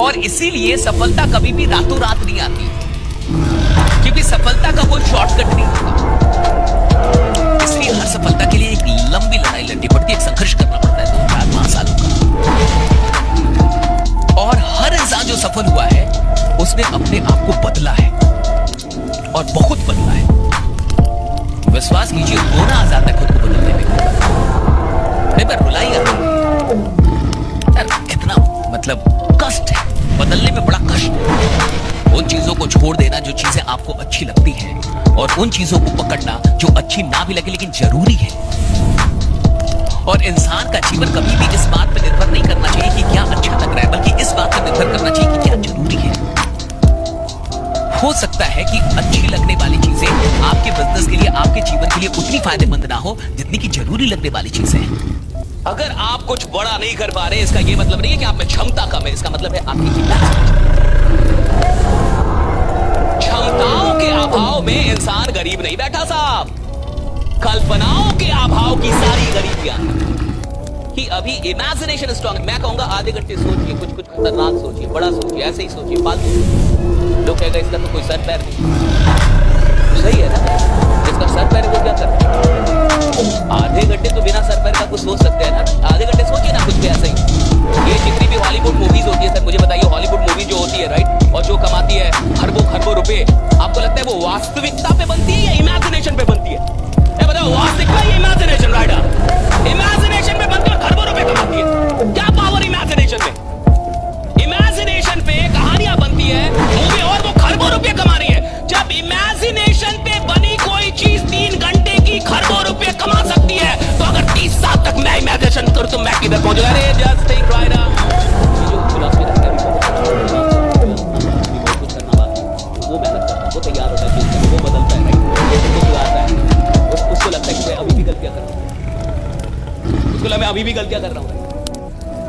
और इसीलिए सफलता कभी भी रातों रात नहीं आती, क्योंकि सफलता का कोई शॉर्टकट नहीं होता। इसलिए हर सफलता के लिए एक लंबी लड़ाई लड़नी पड़ती है, एक संघर्ष करना पड़ता है 2-4-5 सालों का। और हर इंसान जो सफल हुआ है उसने अपने आप को बदला है, और बहुत बदला है। विश्वास कीजिए, रोना आ जाता है खुद को बदलने में। नहीं पर रुलाई यार, इतना मतलब कष्ट है बदलने में, बड़ा कष्ट है। उन चीजों को छोड़ देना जो चीजें आपको अच्छी लगती हैं, और उन चीजों को पकड़ना जो अच्छी ना भी लगे लेकिन जरूरी है। और इंसान का जीवन कभी भी इस बात पर निर्भर नहीं करना चाहिए कि क्या अच्छा लग रहा है, बल्कि इस बात पर निर्भर करना चाहिए कि क्या जरूरी है। हो सकता है कि अच्छी लगने वाली चीजें आपके बिजनेस के लिए, आपके जीवन के लिए उतनी फायदेमंद ना हो जितनी की जरूरी लगने वाली चीजें हैं। अगर आप कुछ बड़ा नहीं कर पा रहे, इसका यह मतलब नहीं है कि आप में क्षमता कम है, इसका मतलब है आपकी क्षमताओं के अभाव में इंसान गरीब नहीं बैठा साहब। कल्पनाओं के अभाव की सारी गरीबियां कि अभी इमेजिनेशन स्ट्रॉन्ग। मैं कहूंगा आधे घंटे सोचिए, कुछ खतरनाक सोचिए, बड़ा सोचिए, ऐसे ही सोचिए, फालतू। लोग कहेगा इसका तो कोई सर पैर नहीं। सही है ना, जिसका सर पैर है वो क्या कर रहा है? आधे घंटे तो बिना सर पैर का कुछ सोच सकते हैं ना। आधे घंटे सोचिए ना कुछ भी ऐसे ही। ये जितनी भी हॉलीवुड मूवीज होती है, सर मुझे बताइए, हॉलीवुड मूवी जो होती है राइट, और जो कमाती है खरबों रुपए, आपको लगता है वो वास्तविकता पे बनती है या इमेजिनेशन पे बनती है? बताओ, वास्तविकता या इमेजिनेशन? राइट, इमेजिनेशन पे बनती है, खरबों रुपए कमाती है। क्या पावर इमेजिनेशन में? इमेजिनेशन पे कहानियां बनती है मूवी, और वो खरबों रुपए कमा रही है। जब इमेजिनेशन पे बनी कोई चीज 3 घंटे की खरबों रुपए कमा सकती है, तो अगर 30 साल तक मैं इमेजिनेशन करूं तो मैं किधर पहुंचूंगा? अरे जस्ट थिंक राइट, जो फिलॉसफी रखता है बहुत कुछ करना बाकी, वो मेहनत करता है, वो तैयार होता है, वो बदलता है राइट, वो आता है, उसको लगता है कि मैं अभी भी गलतियां कर रहा हूं, उसको लगता है मैं अभी भी गलतियां कर रहा हूं।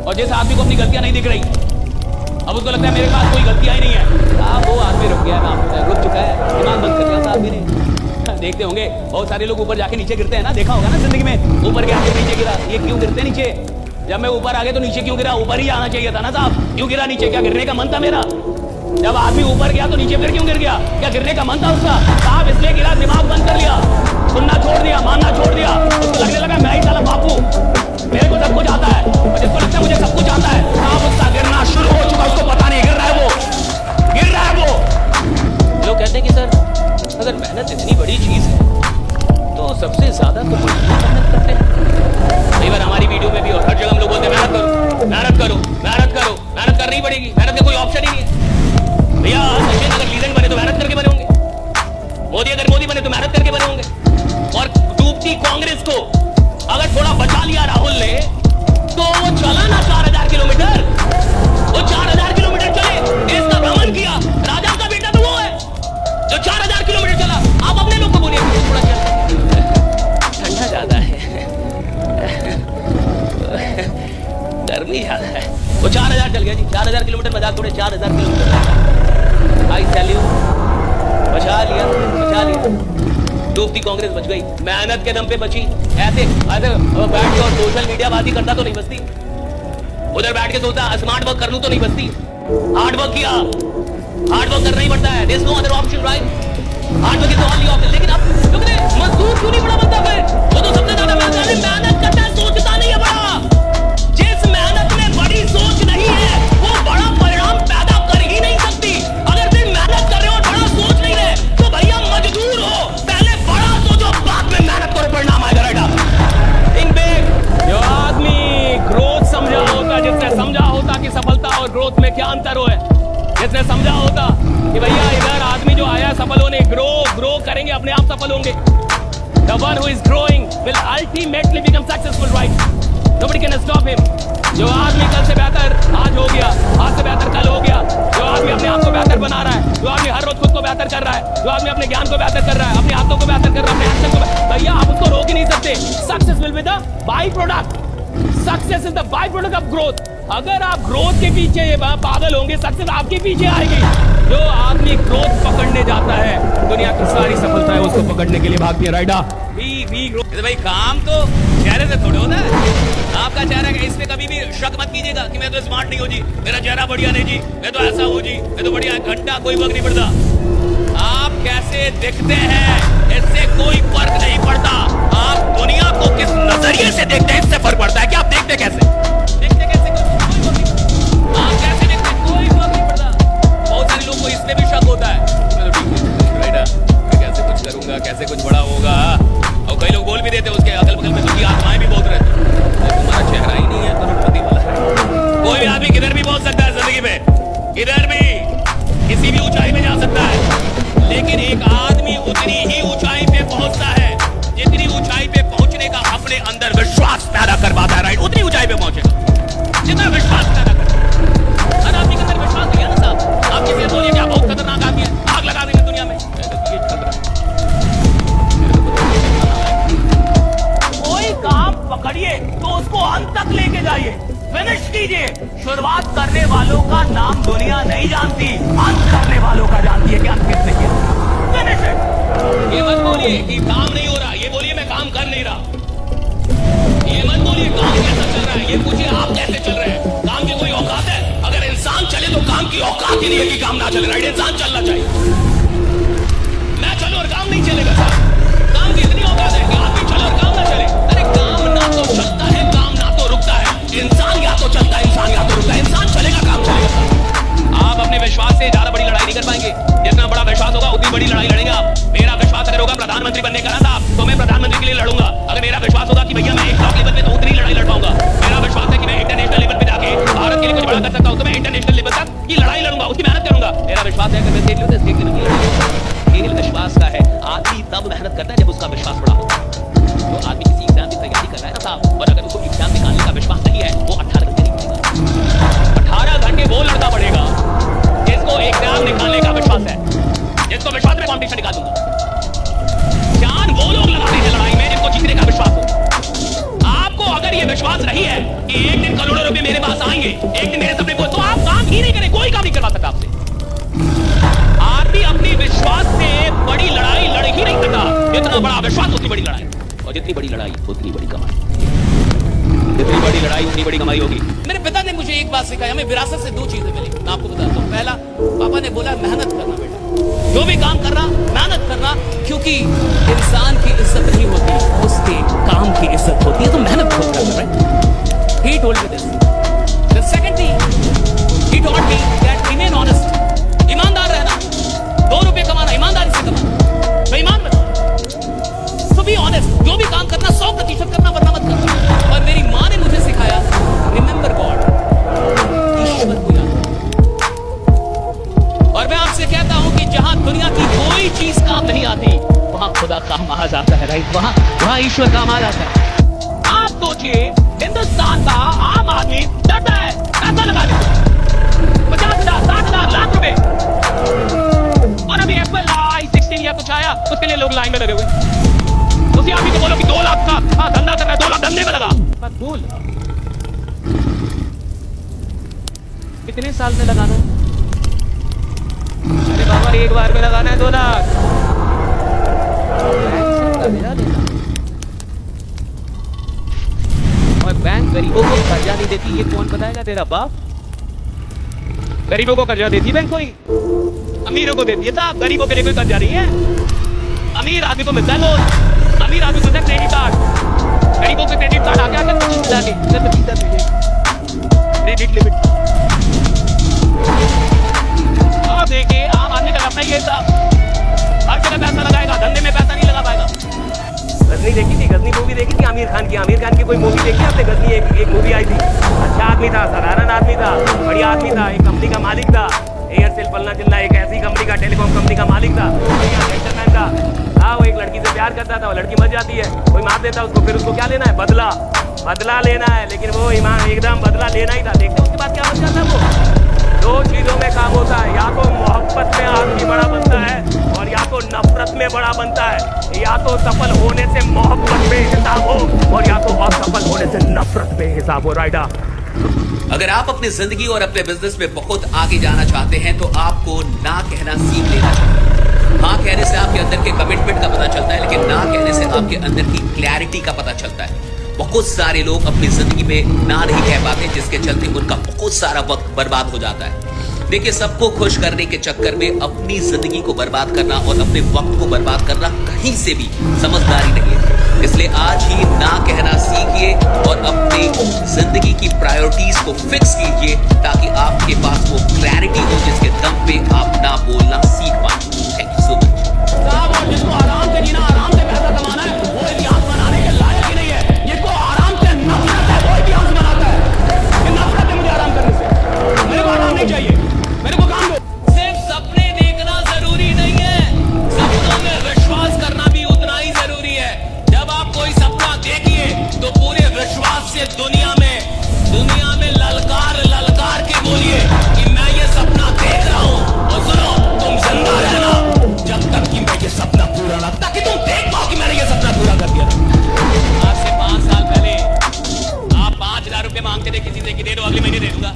और जिस आदमी को अपनी गलतियां नहीं दिख रही, अब उसको लगता है मेरे पास कोई गलतियां ही नहीं है। वो आदमी रुक गया ना, रुक चुका है, दिमाग बंद कर दिया था आदमी ने। देखते होंगे बहुत सारे लोग ऊपर जाके नीचे गिरते हैं ना, देखा होगा ना जिंदगी में, ऊपर गया फिर नीचे गिरा। ये क्यों गिरते नीचे? जब मैं ऊपर आ गया तो नीचे क्यों गिरा? ऊपर ही आना चाहिए था ना साहब, क्यों गिरा नीचे? क्या गिरने का मन था मेरा? जब आदमी ऊपर गया तो नीचे फिर क्यों गिर गया? क्या गिरने का मन था उसका? साहब इसलिए गिरा, दिमाग बंद कर लिया, सुनना छोड़ दिया, मानना छोड़ दिया। उसको लगने लगा मैं ही साला बापू, मेरे को सब कुछ आता है, और जिसको लगता है मुझे सब कुछ आता है, साहब उसका गिरना शुरू हो चुका, उसको पता नहीं गिर रहा है वो, गिर रहा है वो। लोग कहते हैं कि सर अगर मेहनत इतनी बड़ी चीज है तो सबसे ज्यादा तो मेहनत करते हैं। कई बार हमारी वीडियो में भी और हर जगह हम लोग बोलते हैं मेहनत करो, मेहनत करो, मेहनत करो, मेहनत करनी पड़ेगी, मेहनत का कोई ऑप्शन ही नहीं है। भैया सचिन अगर लीजेंड बने तो मेहनत करके बने होंगे, मोदी अगर मोदी बने तो मेहनत करके बने होंगे। और डूबती कांग्रेस को अगर थोड़ा बचा लिया राहुल ने, तो वो चला ना 4000 किलोमीटर, वो 4000 किलोमीटर चले, देश का भ्रमण किया। राजा का बेटा तो वो है जो 4000 किलोमीटर चला। आप अपने लोग को बोलिए थोड़ा चल, ठंडा ज्यादा है, गर्मी ज्यादा है, वो 4000 चल गया जी। 4000 किलोमीटर मजाक थोड़े, 4000 किलोमीटर आई सैल्यूट, बचा लिया, बचा लिया। डूबती कांग्रेस बच गई, मेहनत के दम पे बची। ऐसे बैठ के और सोशल मीडिया बाजी करता तो नहीं बचती, उधर बैठ के सोचता स्मार्ट वर्क कर लूं तो नहीं बचती। हार्ड वर्क किया, हार्ड वर्क करना ही पड़ता है, there is no other option right, hard work is the only option. लेकिन अब लोग ने मजदूर क्यों नहीं बड़ा बनता फिर? वो तो सबसे ज्यादा मेहनत करता है, सोचता नहीं है बड़ा। जिस मेहनत में बड़ी सोच नहीं है वो बड़ा परिणाम पैदा कर ही नहीं सकती। अगर फिर मेहनत कर रहे हो और बड़ा सोच नहीं रहे तो भैया मजदूर हो, पहले बड़ा सोचो बाद में मेहनत करो, परिणाम आएगा राइट। इन बिग जो आदमी ग्रोथ समझा होता, जिसने समझा होता कि सफलता और ग्रोथ में क्या अंतर हो है, जिसने समझा होता कि भैया इधर आदमी जो आया सफल होने, ग्रो करेंगे, अपने आप सफल होंगे। The one who is growing will ultimately become successful, right? Nobody can stop him. जो आदमी कल से बेहतर आज हो गया, आज से बेहतर कल हो गया, जो आदमी अपने आप को बेहतर बना रहा है, जो आदमी हर रोज खुद को बेहतर कर रहा है, जो आदमी अपने ज्ञान को बेहतर कर रहा है, अपने हाथों को बेहतर कर रहा है, अपने एक्शन को, भैया आप उसको रोक ही नहीं सकते। Success will be the by product, success is the by product of growth. अगर आप ग्रोथ के पीछे पागल होंगे, सक्सेस आपके पीछे आएगी। जो आदमी ग्रोथ पकड़ने जाता है, दुनिया की सारी सफलताएं उसको पकड़ने के लिए भागती है राइडा। बी ठीक है भाई, काम तो चेहरे से थोड़े होता है। आपका चेहरा, इस पे कभी भी शक मत कीजिएगा कि मैं तो स्मार्ट नहीं हूँ जी, मेरा चेहरा बढ़िया नहीं जी, मैं तो ऐसा हूँ जी, मैं तो बढ़िया, घंटा कोई फर्क नहीं पड़ता। आप कैसे दिखते हैं इससे कोई फर्क नहीं पड़ता। आप दुनिया को किस नजरिए से देखते हैं इससे फर्क पड़ता है कि आप देखते कैसे, आप कैसे देखते हैं कोई फर्क नहीं पड़ता। बहुत सारे लोगों को इसमें भी शक होता है, मैं कैसे कुछ करूंगा, कैसे कुछ बड़ा होगा। और कई लोग बोल भी देते हैं, उसके अगल बगल में उनकी आत्माएं भी बोल रहे हैं तुम्हारा चेहरा ही नहीं है करोड़पति वाला। कोई भी आदमी किधर भी पहुंच सकता है जिंदगी में, किधर भी किसी भी ऊंचाई में जा सकता है, लेकिन एक आदमी उतनी ही ऊंचाई पे पहुंचता है जितनी ऊंचाई पे पहुंचने का अपने अंदर विश्वास पैदा कर पाता है। राइट, उतनी ऊंचाई पे पहुंचेगा जितना विश्वास पैदा कर। हर आदमी के अंदर विश्वास नहीं है ना साहब। आप किसी से बोलिए कि आप बहुत खतरनाक आदमी है, आग लगा देंगे दुनिया में। कोई काम पकड़िए तो उसको अंत तक लेके जाइए, फिनिश कीजिए। शुरुआत करने वालों का नाम दुनिया नहीं जानती, अंत करने वालों का जानती है कि अंत किसने किया। Finish it. ये मत बोलिए कि काम नहीं हो रहा, ये बोलिए मैं काम कर नहीं रहा। ये मत बोलिए काम कैसा चल रहा है, ये पूछिए आप कैसे चल रहे हैं। काम की कोई औकात है? अगर इंसान चले तो काम की औकात ही नहीं है कि काम ना चले। राइट, इंसान चलना चाहिए। मैं चलो और काम नहीं चलेगा साहब। काम की इतनी औकात है कि आदमी चले और काम ना चले। अरे काम ना तो चलता है, काम ना तो रुकता है। इंसान या तो चलता है, इंसान या तो रुकता है। इंसान चलेगा, काम चलेगा साहब। आप अपने विश्वास से ज्यादा बड़ी लड़ाई नहीं कर पाएंगे। जितना बड़ा विश्वास होगा उतनी बड़ी लड़ाई लड़ेंगे आप। मेरा विश्वास अगर होगा प्रधानमंत्री बनने का ना तो मैं प्रधानमंत्री के लिए लड़ूंगा। अगर मेरा विश्वास होगा कि भैया मैं एक ब्लॉक लेवल पे तो उतनी लड़ाई लड़ पाऊंगा। मेरा विश्वास है कि मैं इंटरनेशनल लेवल पे जाके भारत के लिए कुछ बड़ा कर सकता हूं तो मैं इंटरनेशनल लेवल तक की लड़ाई लड़ूंगा, उसकी मेहनत करूंगा। मेरा विश्वास है कि मैं स्टेट लेवल खेल विश्वास का है। आदमी तब मेहनत करता है जब उसका विश्वास बड़ा होता है। तो आदमी किसी एग्जाम की तैयारी कर रहा है ना साहब, और अगर उसको एग्जाम निकालने का विश्वास नहीं है, वो 18 घंटे नहीं पड़ेगा। 18 घंटे वो लड़ना पड़ेगा जिसको एग्जाम निकालने का विश्वास है, जिसको विश्वास में कॉम्पिटिशन निकाल दूंगा। जान वो लोग लगाते हैं लड़ाई में जिनको जीतने का विश्वास हो। आपको अगर ये विश्वास नहीं है कि एक दिन करोड़ों रुपए मेरे पास आएंगे, एक दिन मेरे सपने को, तो आप काम ही नहीं करें, कोई काम नहीं करवा सकता आपसे। आदमी अपनी विश्वास से बड़ी लड़ाई लड़ ही नहीं सकता। जितना बड़ा विश्वास उतनी बड़ी लड़ाई, और जितनी बड़ी लड़ाई उतनी बड़ी कमाई। जितनी बड़ी लड़ाई उतनी बड़ी कमाई होगी। मेरे पिता ने मुझे एक बात सिखाई, हमें विरासत से 2 चीजें मिली, मैं आपको बताता हूँ। पहला, पापा ने बोला मेहनत करना बेटा, जो भी काम करना मेहनत करना, क्योंकि इंसान की इज्जत नहीं होती, उसके काम की इज्जत होती है। तो मेहनत बहुत करना। Right, he told me this. The second thing he taught me that remain honest, ईमानदार रहना। 2 रुपए कमाना ईमानदारी से कमाना, बेईमान मत। तो बी ऑनेस्ट, जो भी काम करना 100% करना, वरना मत करना। और मेरी माँ ने मुझे सिखाया रिमेंबर गॉड, ईश्वर को याद। और मैं आपसे कहता हूं कि जहां दुनिया की कोई चीज काम नहीं आती, वहां खुदा काम आ जाता है। राइट, वहां ईश्वर काम आ जाता है। आप सोचिए, हिंदुस्तान का आम आदमी डरता है पैसा लगाने को, 50,000, 60,000, लाख रुपए। और अभी एप्पल i16 या कुछ आया, उसके लिए लोग लाइन में लगे हुए। उसी आदमी को बोलो कि 2 लाख का धंधा कर रहा है, 2 लाख धंधे में लगा। बस बोल कितने साल में लगाना? अरे बाबा, एक बार में लगाना है 2 लाख। और बैंक गरीबों को कर्जा नहीं देती, ये कौन बताएगा? तेरा बाप। गरीबों को कर्जा देती बैंक कोई? अमीरों को देती है साहब, गरीबों के लिए कोई कर्जा नहीं है। अमीर आदमी को मिलता है लोन, अमीर आदमी को मिलता है क्रेडिट कार्ड। गरीबों के क्रेडिट कार्ड आके आके कुछ मिला के क्रेडिट लिमिट। आप देखिए, आम आदमी का अपना ही है साहब, हर जगह पैसा लगाएगा, धंधे में पैसा नहीं लगा पाएगा। गजनी देखी थी, गजनी मूवी देखी थी आमिर खान की? आमिर खान की कोई मूवी देखी आपने? गजनी एक मूवी आई थी। अच्छा आदमी था, साधारण आदमी था, बढ़िया आदमी था, एक कंपनी का मालिक था, एयरसेल पलना चिल्ला, एक ऐसी कंपनी का, टेलीकॉम कंपनी का मालिक था, बढ़िया जेंटलमैन था। हाँ, वो एक लड़की से प्यार करता था, वो लड़की मर जाती है, कोई मार देता उसको, फिर उसको क्या लेना है? बदला, बदला लेना है। लेकिन वो ईमान एकदम बदला लेना ही था। देखते उसके बाद क्या बन जाता वो? 2 चीजों में काम होता है, या तो मोहब्बत में आदमी बड़ा बनता है, और या तो नफरत में बड़ा बनता है। या तो सफल होने से मोहब्बत में हिसाब हो, और या तो असफल होने से नफरत में हिसाब हो। राइडा, अगर आप अपनी जिंदगी और अपने बिजनेस में बहुत आगे जाना चाहते हैं तो आपको ना कहना सीख लेना चाहिए। हाँ कहने से आपके अंदर के कमिटमेंट का पता चलता है, लेकिन ना कहने से आपके अंदर की क्लैरिटी का पता चलता है। बहुत सारे लोग अपनी जिंदगी में ना नहीं कह पाते, जिसके चलते उनका बहुत सारा वक्त बर्बाद हो जाता है। देखिए, सबको खुश करने के चक्कर में अपनी जिंदगी को बर्बाद करना और अपने वक्त को बर्बाद करना कहीं से भी समझदारी नहीं है। इसलिए आज ही ना कहना सीखिए और अपनी जिंदगी की प्रायोरिटीज को फिक्स कीजिए, ताकि आपके पास वो क्लैरिटी हो जिसके दम पे आप ना बोलना सीख पाए। Thank you so much. साहब, और जिसको आराम से जीना, आराम से पैसा कमाना है, वो इतिहास बनाने के लायक ही नहीं है। जिसको आराम से नफरत है, वो इतिहास बनाता है। ये नफरत है मुझे आराम करने से। मेरे को आराम नहीं चाहिए, मेरे को काम दो। सिर्फ सपने देखना जरूरी नहीं है, सपनों में विश्वास करना भी उतना ही जरूरी है। जब आप कोई सपना देखिए तो पूरे विश्वास से दुनिया में ललकार ललकार के बोलिए कि मैं ये सपना देख रहा हूं। और सुनो, तुम जिंदा रहना जब तक कि मैं ये सपना पूरा ना, ताकि तुम देख पाओ कि मैंने ये सपना पूरा कर दिया। आज से 5 साल पहले आप 5,000 रुपए मांगते थे किसी से कि दे दो, अगले महीने दे दूंगा।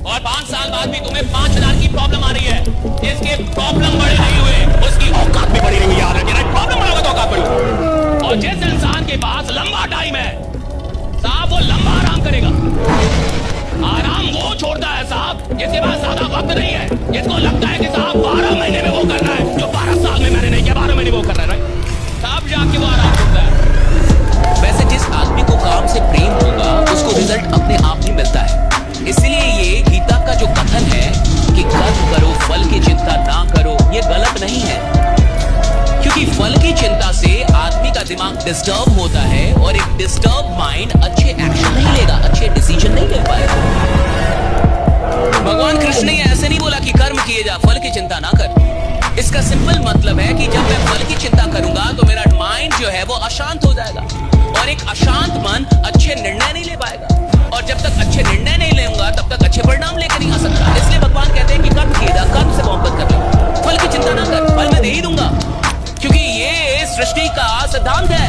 और 5 साल बाद भी तुम्हें 5,000 की प्रॉब्लम आ रही है। इसके प्रॉब्लम बड़े नहीं हुए, उसकी औकात भी बड़ी नहीं। याद रखिए, प्रॉब्लम बड़ा होगा तो औकात बड़ी। और जिस इंसान के पास लंबा टाइम है साहब, वो लंबा आराम करेगा। आराम वो छोड़ता है साहब जिसके पास ज्यादा वक्त नहीं है, जिसको लगता है कि साहब 12 महीने में वो करना है जो 12 साल में मैंने नहीं किया, 12 महीने वो कर रहा है साहब, जाके वो आराम छोड़ता है। वैसे जिस आदमी को काम से प्रेम होगा उसको रिजल्ट अपने आप ही मिलता है। इसलिए ये गीता का जो कथन है कि कर्म करो फल की चिंता ना करो, ये गलत नहीं है। क्योंकि फल की चिंता से आदमी का दिमाग डिस्टर्ब होता है और एक डिस्टर्ब माइंड अच्छे एक्शन नहीं लेगा, अच्छे डिसीजन नहीं ले पाएगा। भगवान कृष्ण ने ऐसे नहीं बोला कि कर्म किए जा, फल की चिंता ना कर। इसका सिंपल मतलब है कि जब मैं फल की चिंता करूंगा तो मेरा माइंड जो है वो अशांत हो जाएगा, और एक अशांत मन अच्छे निर्णय नहीं ले पाएगा। और जब तक अच्छे निर्णय नहीं लेऊंगा तब तक अच्छे परिणाम लेकर नहीं आ सकता। इसलिए भगवान कहते हैं कि कर्म किए जा, कर्म से मोहब्बत कर ले, फल की चिंता ना कर, फल मैं दे ही दूंगा। क्योंकि ये सृष्टि का सिद्धांत है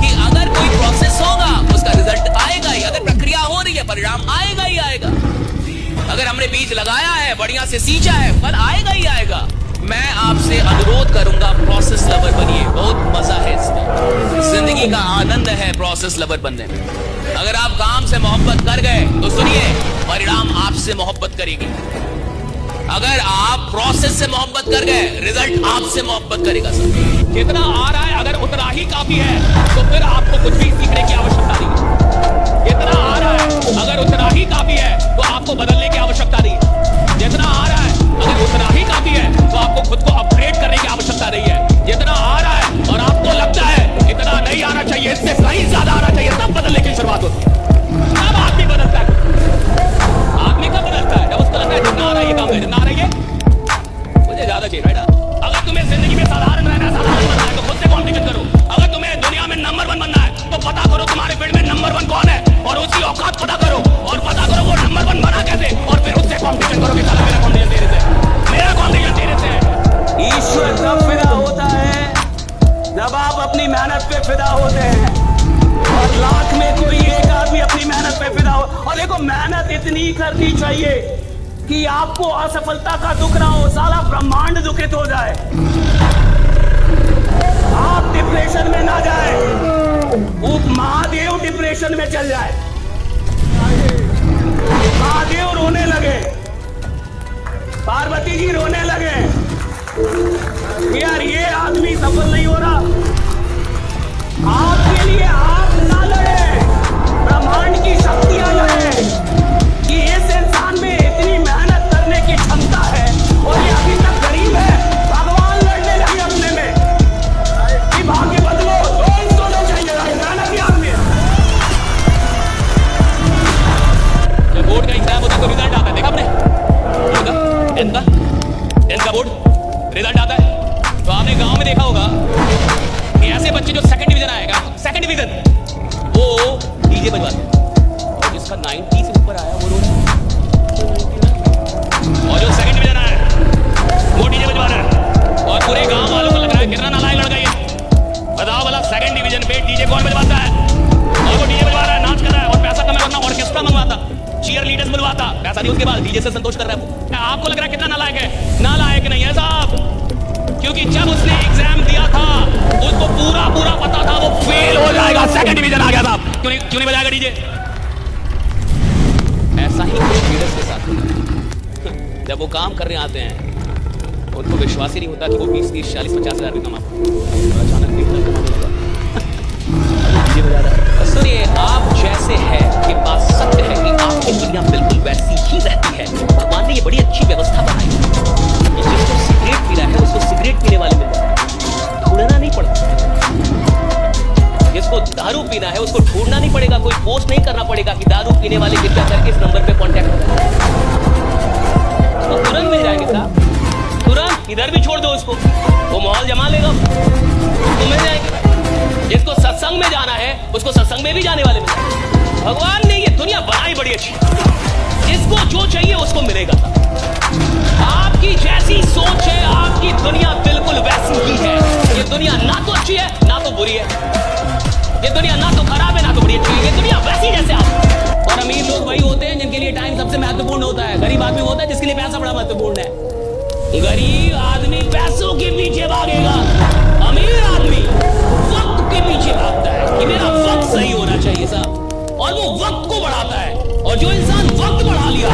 कि अगर कोई प्रोसेस होगा उसका रिजल्ट आएगा ही, अगर प्रक्रिया हो रही है परिणाम आएगा ही आएगा। अगर हमने बीज लगाया है, बढ़िया से सींचा है, फल आएगा ही आएगा। मैं आपसे अनुरोध करूंगा, प्रोसेस लवर बनिए, बहुत मजा है इसमें, जिंदगी का आनंद है प्रोसेस लवर बनने में। अगर आप काम से मोहब्बत कर गए तो सुनिए, परिणाम आपसे मोहब्बत करेगी। अगर आप प्रोसेस से मोहब्बत कर गए, रिजल्ट आपसे मोहब्बत करेगा। सर, जितना आ रहा है अगर उतना ही काफी है तो फिर आपको कुछ भी सीखने की आवश्यकता नहीं है। जितना आ रहा है अगर उतना ही काफी है तो आपको बदलने की आवश्यकता नहीं है। जितना आ रहा है अगर उतना ही काफी है तो आपको खुद को अपग्रेड करने की आवश्यकता नहीं है। जितना आ रहा है और आपको लगता है इतना नहीं आना चाहिए, इससे कहीं ज्यादा आना चाहिए, तब बदलने की शुरुआत होती है। तब आदमी बदलता है। आदमी कब बदलता है? जब उसको लगता है जितना आ रहा है ये काम है, जितना आ रहा है मुझे ज्यादा चाहिए, राइट? अगर तुम्हें जिंदगी में साधारण रहना है, साधारण बनना है तो खुद से कॉम्पिटिशन करो। अगर तुम्हें दुनिया में नंबर 1 बनना है तो पता करो तुम्हारे फील्ड में नंबर 1 कौन है और उसकी औकात पता करो, और पता करो वो नंबर 1 बना कैसे, और फिर उससे कॉम्पिटिशन करो कि साला मेरा कॉम्पिटिशन तेरे से, मेरा कॉम्पिटिशन तेरे से है। ईश्वर तब फिदा होता है जब आप अपनी मेहनत पे फिदा होते हैं, और लाख में कोई एक आदमी अपनी मेहनत पे फिदा हो। और देखो, मेहनत इतनी करनी चाहिए कि आपको असफलता का दुख ना हो, साला ब्रह्मांड दुखित हो जाए, आप डिप्रेशन में ना जाए, महादेव डिप्रेशन में चल जाए, महादेव रोने लगे, पार्वती जी रोने लगे, यार ये आदमी सफल नहीं हो रहा। आपके लिए आप ना लड़े, ब्रह्मांड की शक्तियां लड़े कि इस इंसान में इतनी मेहनत करने की क्षमता है और ये अभी तक गरीब है। भगवान लड़ने लगे अपने में कि भाग्य बदलो, दोनों चाहिए, मेहनत ही आदमी है। जब बोर्ड का एग्जाम होता है तो रिजल्ट आता है, देखा आपने? टेंथ का बोर्ड रिजल्ट आता है तो आपने गांव में देखा होगा कि ऐसे बच्चे जो सेकंड डिवीजन आएगा, सेकंड डिवीजन, वो डीजे बजवाते हैं, और जिसका 90 से ऊपर आया वो रो रहा है, और जो सेकंड डिवीजन आया वो डीजे बजवा रहा है, और पूरे गांव वालों को लग रहा है कितना नालायक लड़का ये। बताओ भला, सेकंड डिवीजन पे डीजे कौन बजवाता है? और वो डीजे बजवा रहा है, नाच कर रहा है, और पैसा कमाई करना, ऑर्केस्ट्रा मंगवाता, चीयर लीडर्स बुलवाता, पैसा नहीं उसके बाद डीजे से संतोष कर रहा है। आपको लग रहा है कितना नालायक है? नालायक नहीं है साहब, क्योंकि जब उसने एग्जाम दिया था उसको पूरा पूरा पता था वो फेल हो जाएगा, सेकंड डिवीजन आ गया था। क्यों नहीं बजाएगा डीजे? ऐसा ही लीडर्स के साथ होता है। जब वो काम करने आते हैं उनको विश्वास ही नहीं होता कि वो 20, 30, 40, 50 हजार भी कमा पाएंगे। अचानक डीजे बजा रहा है। सुनिए, आप जैसे है के पास सत्य है कि आपकी दुनिया बिल्कुल वैसी ही रहती है। भगवान ने ये बड़ी अच्छी व्यवस्था बनाई है कि जिसको सिगरेट पीना है उसको सिगरेट पीने वाले मिल जाए, ढूंढना नहीं पड़ता। जिसको दारू पीना है उसको ढूंढना नहीं पड़ेगा, कोई फोर्स नहीं करना पड़ेगा कि दारू पीने वाले कृपया करके इस नंबर पे कांटेक्ट करें, तो तुरंत मिल जाएंगे साहब। तुरंत इधर भी छोड़ दो उसको, वो माहौल जमा लेगा, तो मिल जाएंगे। जिसको सत्संग में जाना है उसको सत्संग में भी जाने वाले मिल जाएंगे। भगवान ने ये दुनिया बनाई बड़ी अच्छी, जिसको जो चाहिए उसको मिलेगा। आपकी जैसी सोच है आपकी दुनिया बिल्कुल वैसी ही है। ये दुनिया ना तो अच्छी है ना तो बुरी है, ये दुनिया ना तो खराब है ना तो बड़ी अच्छी है, ये दुनिया वैसी जैसे आप। और अमीर लोग वही होते हैं जिनके लिए टाइम सबसे महत्वपूर्ण होता है। गरीब आदमी होता है जिसके लिए पैसा बड़ा महत्वपूर्ण है। गरीब आदमी पैसों के पीछे भागेगा, अमीर आदमी वक्त के पीछे भागता है कि मेरा वक्त सही होना चाहिए साहब, और वो वक्त को बढ़ाता है। और जो इंसान वक्त बढ़ा लिया